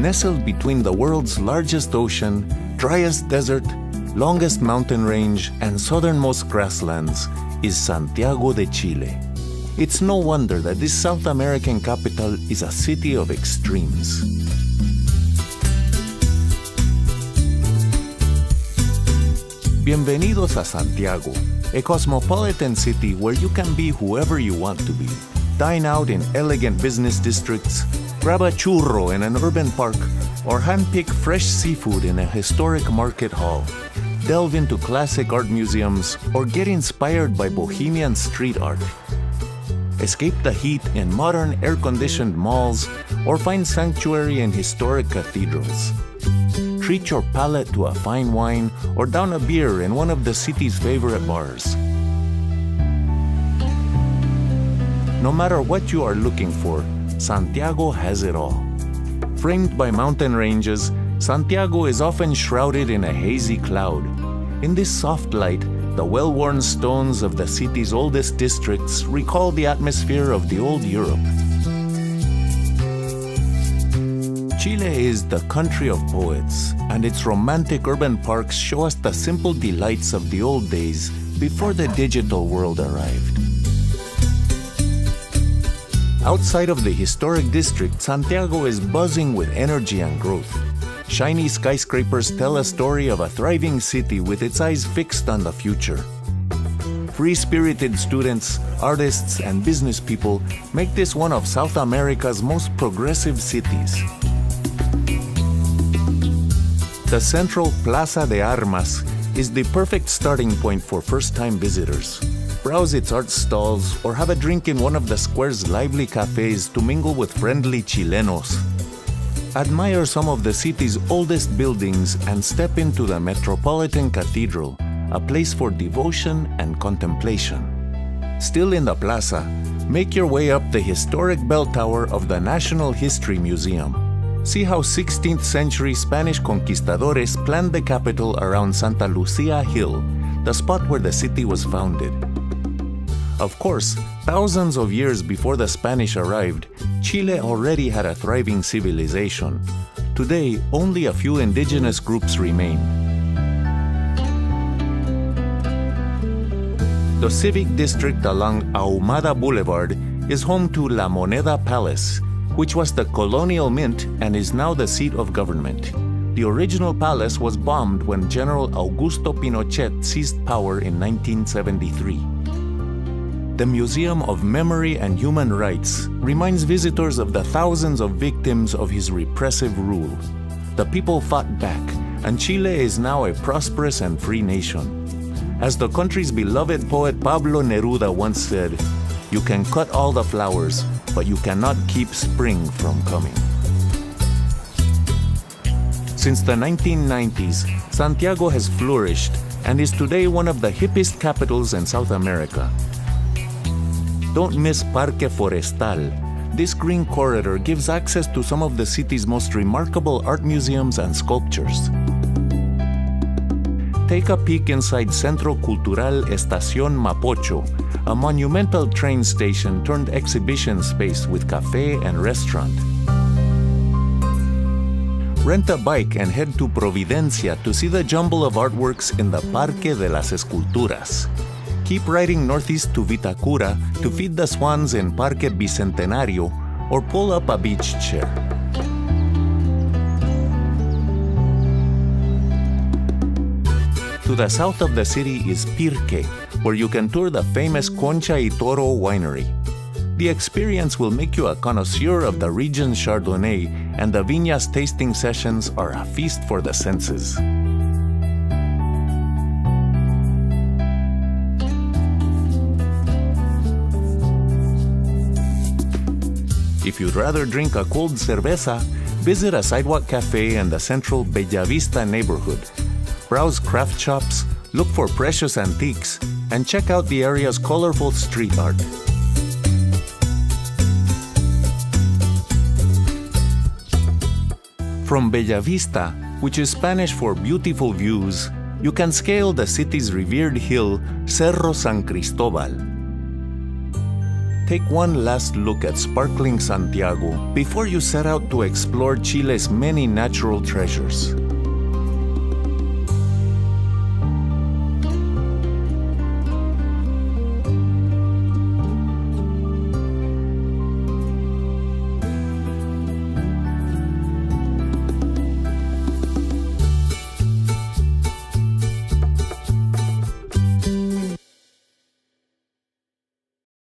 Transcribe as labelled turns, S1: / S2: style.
S1: Nestled between the world's largest ocean, driest desert, longest mountain range, and southernmost grasslands is Santiago de Chile. It's no wonder that this South American capital is a city of extremes. Bienvenidos a Santiago, a cosmopolitan city where you can be whoever you want to be. Dine out in elegant business districts, grab a churro in an urban park, or handpick fresh seafood in a historic market hall. Delve into classic art museums or get inspired by bohemian street art. Escape the heat in modern air-conditioned malls or find sanctuary in historic cathedrals. Treat your palate to a fine wine or down a beer in one of the city's favorite bars. No matter what you are looking for, Santiago has it all. Framed by mountain ranges, Santiago is often shrouded in a hazy cloud. In this soft light, the well-worn stones of the city's oldest districts recall the atmosphere of the old Europe. Chile is the country of poets, and its romantic urban parks show us the simple delights of the old days before the digital world arrived. Outside of the historic district, Santiago is buzzing with energy and growth. Shiny skyscrapers tell a story of a thriving city with its eyes fixed on the future. Free-spirited students, artists, and business people make this one of South America's most progressive cities. The central Plaza de Armas is the perfect starting point for first-time visitors. Browse its art stalls or have a drink in one of the square's lively cafes to mingle with friendly Chilenos. Admire some of the city's oldest buildings and step into the Metropolitan Cathedral, a place for devotion and contemplation. Still in the plaza, make your way up the historic bell tower of the National History Museum. See how 16th century Spanish conquistadores planned the capital around Santa Lucia Hill, the spot where the city was founded. Of course, thousands of years before the Spanish arrived, Chile already had a thriving civilization. Today, only a few indigenous groups remain. The civic district along Ahumada Boulevard is home to La Moneda Palace, which was the colonial mint and is now the seat of government. The original palace was bombed when General Augusto Pinochet seized power in 1973. The Museum of Memory and Human Rights reminds visitors of the thousands of victims of his repressive rule. The people fought back, and Chile is now a prosperous and free nation. As the country's beloved poet Pablo Neruda once said, "You can cut all the flowers, but you cannot keep spring from coming." Since the 1990s, Santiago has flourished and is today one of the hippest capitals in South America. Don't miss Parque Forestal. This green corridor gives access to some of the city's most remarkable art museums and sculptures. Take a peek inside Centro Cultural Estación Mapocho, a monumental train station turned exhibition space with cafe and restaurant. Rent a bike and head to Providencia to see the jumble of artworks in the Parque de las Esculturas. Keep riding northeast to Vitacura to feed the swans in Parque Bicentenario or pull up a beach chair. To the south of the city is Pirque, where you can tour the famous Concha y Toro winery. The experience will make you a connoisseur of the region's Chardonnay, and the Viñas tasting sessions are a feast for the senses. If you'd rather drink a cold cerveza, visit a sidewalk cafe in the central Bellavista neighborhood. Browse craft shops, look for precious antiques, and check out the area's colorful street art. From Bellavista, which is Spanish for beautiful views, you can scale the city's revered hill, Cerro San Cristobal. take one last look at sparkling Santiago before you set out to explore Chile's many natural treasures.